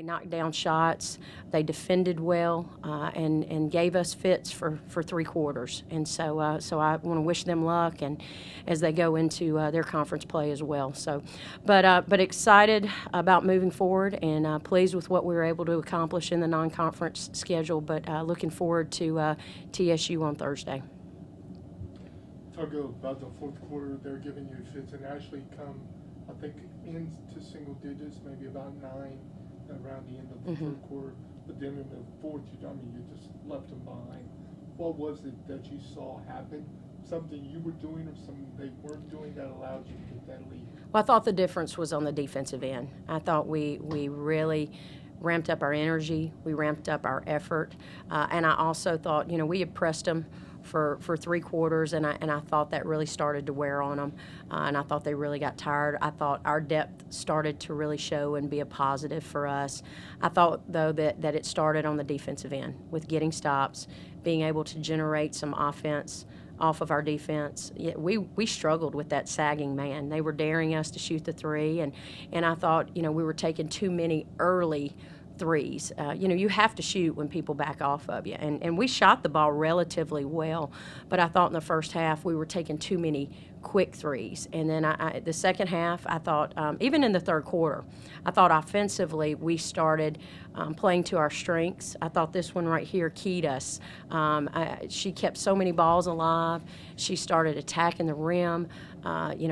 knocked down shots. They defended well and gave us fits for 3 quarters. And so I want to wish them luck and as they go into their conference play as well. So, but excited about moving forward and pleased with what we were able to accomplish in the non-conference schedule. But looking forward to TSU on Thursday. Talk about the fourth quarter. They're giving you fits and actually come, I think, into single digits, maybe about 9 around the end of the third quarter. But then in the fourth, you just left them behind. What was it that you saw happen? Something you were doing or something they weren't doing that allowed you to get that lead? Well, I thought the difference was on the defensive end. I thought we really ramped up our energy. We ramped up our effort. And I also thought, we had pressed them for 3 quarters, and I thought that really started to wear on them, and I thought they really got tired. I thought our depth started to really show and be a positive for us. I thought, though, that it started on the defensive end with getting stops, being able to generate some offense off of our defense. We struggled with that sagging man. They were daring us to shoot the 3, and I thought, we were taking too many early threes. You have to shoot when people back off of you. And we shot the ball relatively well, but I thought in the first half we were taking too many quick threes. And then the second half, I thought, even in the third quarter, I thought offensively we started playing to our strengths. I thought this one right here keyed us. She kept so many balls alive. She started attacking the rim,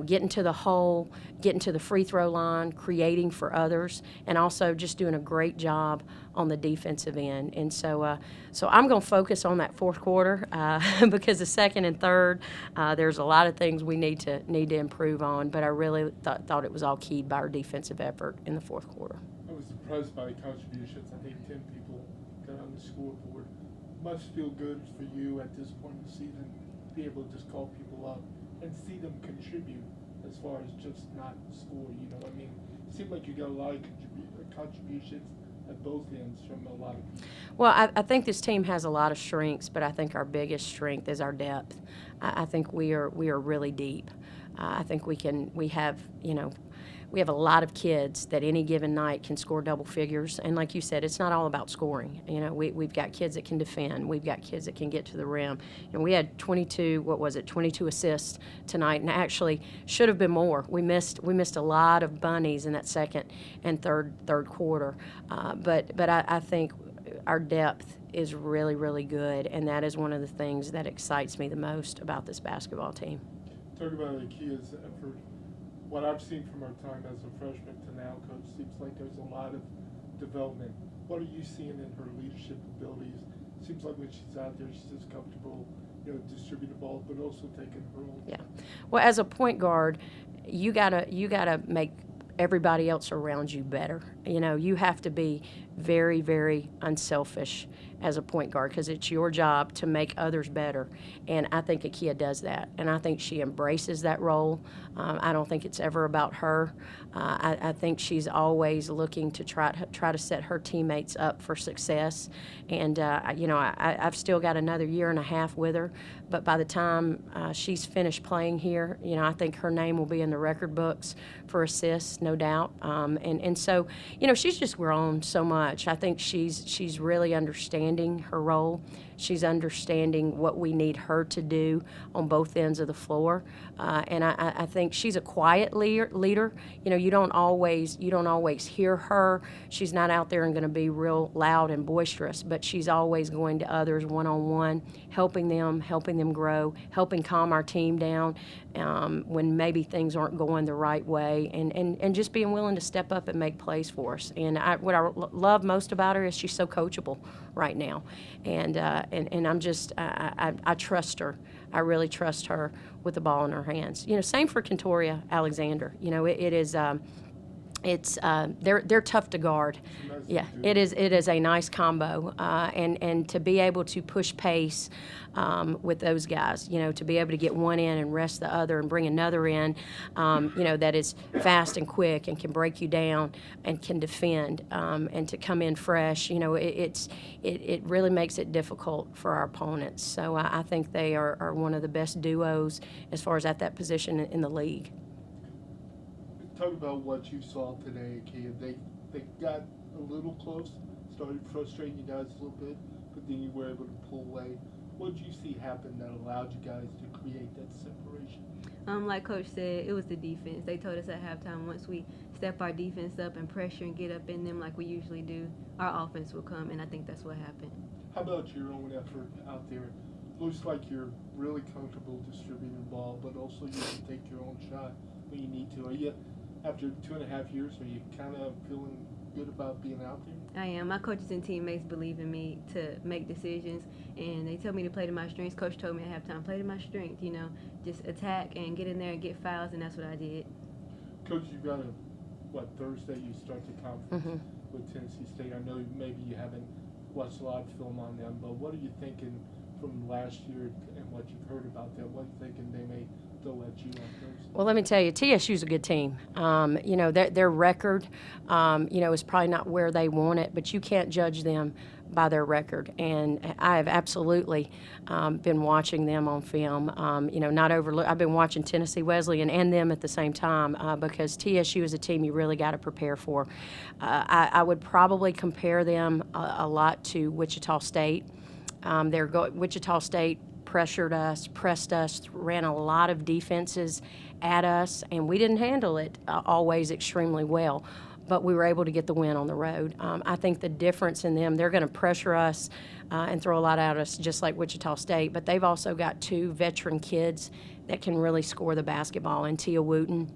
getting to the hole, getting to the free throw line, creating for others, and also just doing a great job on the defensive end. And so I'm going to focus on that fourth quarter because the second and third, there's a lot of things we need to improve on. But I really thought it was all keyed by our defensive effort in the fourth quarter. I was impressed by the contributions. I think 10 people got on the scoreboard. Must feel good for you at this point in the season to be able to just call people up and see them contribute as far as just not score. It seemed like you got a lot of contributions at both ends from a lot of people. Well, I think this team has a lot of strengths, but I think our biggest strength is our depth. I think we are really deep. I think we have a lot of kids that any given night can score double figures. And like you said, it's not all about scoring. We've got kids that can defend. We've got kids that can get to the rim. And we had 22 assists tonight, and actually should have been more. We missed a lot of bunnies in that second and third quarter. But I think our depth is really, really good, and that is one of the things that excites me the most about this basketball team. Talk about Akia's effort. What I've seen from her time as a freshman to now, Coach, seems like there's a lot of development. What are you seeing in her leadership abilities? Seems like when she's out there, she's just comfortable, distribute the ball, but also taking her own. Yeah. Well, as a point guard, you gotta make everybody else around you better. You have to be very, very unselfish as a point guard because it's your job to make others better. And I think Akia does that. And I think she embraces that role. I don't think it's ever about her. I think she's always looking to try to set her teammates up for success. And, I've still got another year and a half with her. But by the time she's finished playing here, I think her name will be in the record books for assists, no doubt. And so, she's just grown so much. I think she's really understanding her role. She's understanding what we need her to do on both ends of the floor. And I think she's a quiet leader. You don't always hear her. She's not out there and going to be real loud and boisterous, but she's always going to others one-on-one, helping them grow, helping calm our team down when maybe things aren't going the right way, and just being willing to step up and make plays for us. And what I love most about her is she's so coachable right now. And I trust her. I really trust her with the ball in her hands. Same for Kentoria Alexander. They're tough to guard. Yeah, it is a nice combo, and to be able to push pace with those guys, to be able to get one in and rest the other and bring another in, that is fast and quick and can break you down and can defend, and to come in fresh, it really makes it difficult for our opponents. So I think they are one of the best duos as far as at that position in the league. Talk about what you saw today, Akia. They got a little close, started frustrating you guys a little bit, but then you were able to pull away. What did you see happen that allowed you guys to create that separation? Like Coach said, it was the defense. They told us at halftime, once we step our defense up and pressure and get up in them like we usually do, our offense will come, and I think that's what happened. How about your own effort out there? Looks like you're really comfortable distributing the ball, but also you can take your own shot when you need to. Are you, after 2.5 years, are you kind of feeling good about being out there? I am. My coaches and teammates believe in me to make decisions, and they tell me to play to my strengths. Coach told me at halftime, play to my strength, just attack and get in there and get fouls, and that's what I did. Coach, you got Thursday you start the conference with Tennessee State. I know maybe you haven't watched a lot of film on them, but what are you thinking from last year and what you've heard about them? What are you thinking they may throw at you on Thursday? Well, let me tell you, TSU's a good team. Their record, is probably not where they want it, but you can't judge them by their record. And I have absolutely been watching them on film. I've been watching Tennessee Wesleyan and them at the same time because TSU is a team you really got to prepare for. I would probably compare them a lot to Wichita State. Wichita State pressured us, pressed us, ran a lot of defenses at us, and we didn't handle it always extremely well. But we were able to get the win on the road. I think the difference in them, they're going to pressure us and throw a lot at us, just like Wichita State. But they've also got 2 veteran kids that can really score the basketball, and Tia Wooten,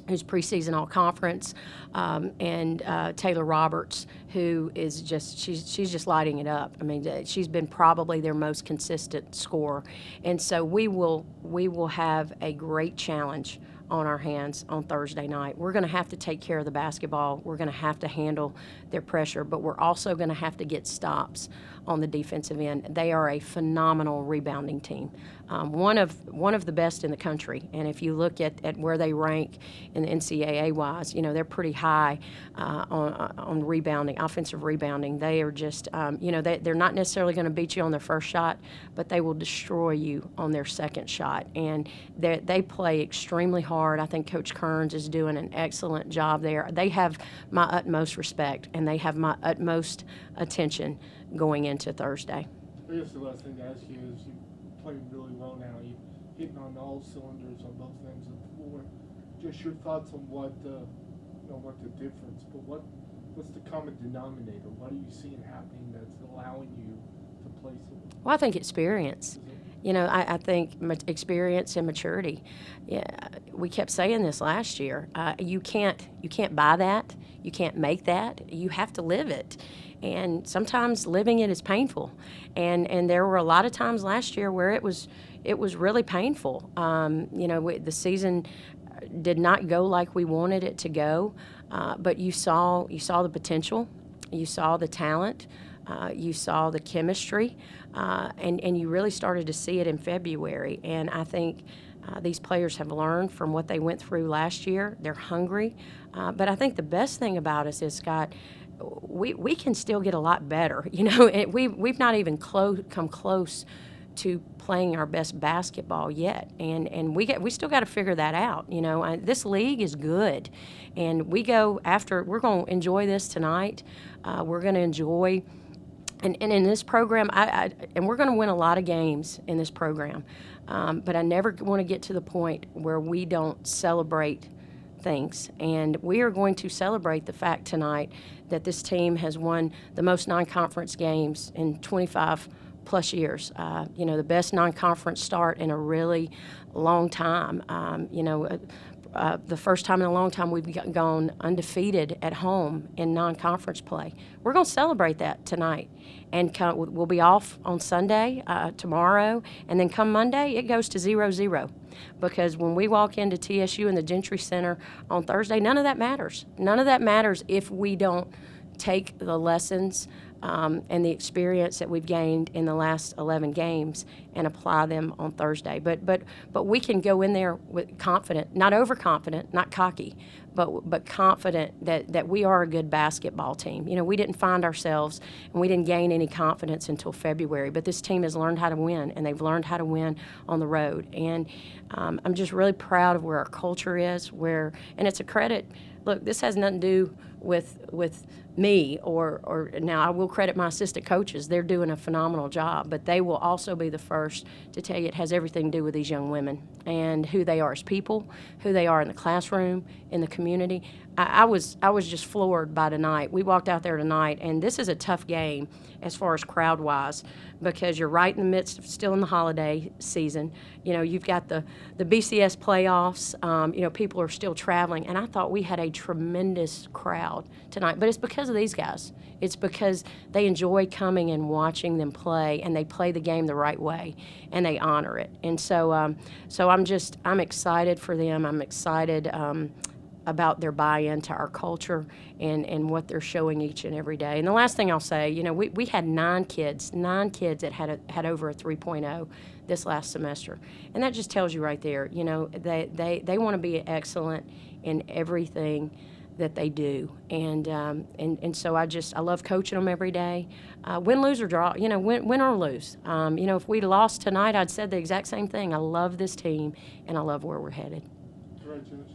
who's preseason all-conference, and Taylor Roberts, who is she's just lighting it up. I mean, she's been probably their most consistent scorer. And so we will have a great challenge on our hands on Thursday night. We're going to have to take care of the basketball. We're going to have to handle their pressure, but we're also going to have to get stops on the defensive end. They are a phenomenal rebounding team, one of the best in the country. And if you look at where they rank in the NCAA wise, they're pretty high on rebounding, offensive rebounding. They are just, they're not necessarily going to beat you on their first shot, but they will destroy you on their second shot. And they play extremely hard. I think Coach Kearns is doing an excellent job there. They have my utmost respect, and they have my utmost attention going into Thursday. I guess the last thing to ask you is you playing really well now. You're hitting on all cylinders on both ends of the floor. Just your thoughts on what the difference, but what's the common denominator? What are you seeing happening that's allowing you to play so well? Well, I think experience. I think experience and maturity. Yeah, we kept saying this last year. You can't buy that. You can't make that. You have to live it. And sometimes living it is painful. And there were a lot of times last year where it was really painful. The season did not go like we wanted it to go, but you saw the potential, you saw the talent. You saw the chemistry, and you really started to see it in February. And I think these players have learned from what they went through last year. They're hungry. But I think the best thing about us is, Scott, we can still get a lot better. We've not even come close to playing our best basketball yet, and we still got to figure that out. This league is good, and we're going to enjoy this tonight. We're going to enjoy. And in this program, and we're going to win a lot of games in this program, but I never want to get to the point where we don't celebrate things. And we are going to celebrate the fact tonight that this team has won the most non-conference games in 25-plus years. The best non-conference start in a really long time. The first time in a long time we've gone undefeated at home in non-conference play. We're going to celebrate that tonight. And we'll be off on Sunday, tomorrow, and then come Monday, it goes to 0-0. Because when we walk into TSU in the Gentry Center on Thursday, none of that matters. None of that matters if we don't take the lessons and the experience that we've gained in the last 11 games and apply them on Thursday. But we can go in there with confident, not overconfident, not cocky, but confident that we are a good basketball team. You know, we didn't find ourselves and we didn't gain any confidence until February, but this team has learned how to win, and they've learned how to win on the road. And I'm just really proud of where our culture is, and it's a credit. Look, this has nothing to do with me or now I will credit my assistant coaches. They're doing a phenomenal job, but they will also be the first to tell you it has everything to do with these young women and who they are as people, who they are in the classroom, in the community. I was just floored by tonight. We walked out there tonight, and this is a tough game as far as crowd-wise because you're right in the midst of still in the holiday season. You know, you've got the BCS playoffs. You know, people are still traveling, and I thought we had a tremendous crowd tonight. But it's because of these guys. It's because they enjoy coming and watching them play, and they play the game the right way, and they honor it. And so I'm excited for them. I'm excited about their buy-in to our culture and what they're showing each and every day. And the last thing I'll say, you know, we had 9 kids that had over a 3.0 this last semester. And that just tells you right there, you know, they want to be excellent in everything that they do. And so I love coaching them every day. Win, lose, or draw, you know, win or lose. You know, if we lost tonight, I'd said the exact same thing. I love this team, and I love where we're headed. Congratulations.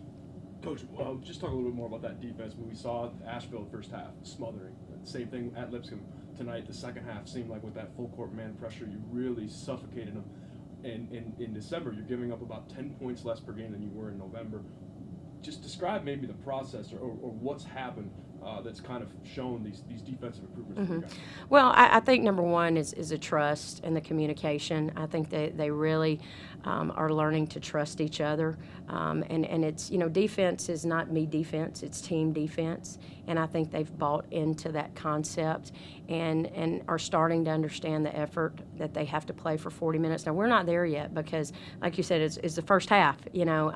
Coach, just talk a little bit more about that defense. When we saw Asheville first half, smothering. Same thing at Lipscomb tonight. The second half seemed like with that full court man pressure, you really suffocated them. And in December, you're giving up about 10 points less per game than you were in November. Just describe maybe the process or what's happened that's kind of shown these defensive improvements for you guys. Well, I think number one is the trust and the communication. I think they really are learning to trust each other. And it's, you know, defense is not me defense, it's team defense. And I think they've bought into that concept and are starting to understand the effort that they have to play for 40 minutes. Now, we're not there yet because, like you said, it's the first half. You know,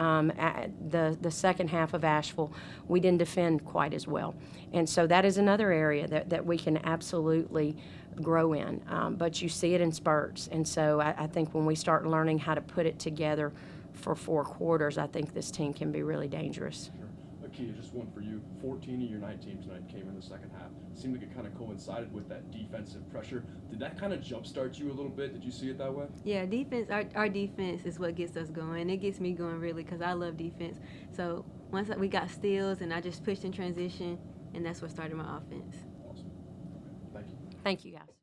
the second half of Asheville, we didn't defend quite as well. And so that is another area that we can absolutely grow in. But you see it in spurts. And so I think when we start learning how to put it together for 4 quarters, I think this team can be really dangerous. Sure. Akia, just one for you. 14 of your 19 tonight came in the second half. It seemed like it kind of coincided with that defensive pressure. Did that kind of jumpstart you a little bit? Did you see it that way? Yeah, defense. Our defense is what gets us going. It gets me going really because I love defense. So once we got steals and I just pushed in transition, and that's what started my offense. Awesome. Okay. Thank you. Thank you, guys.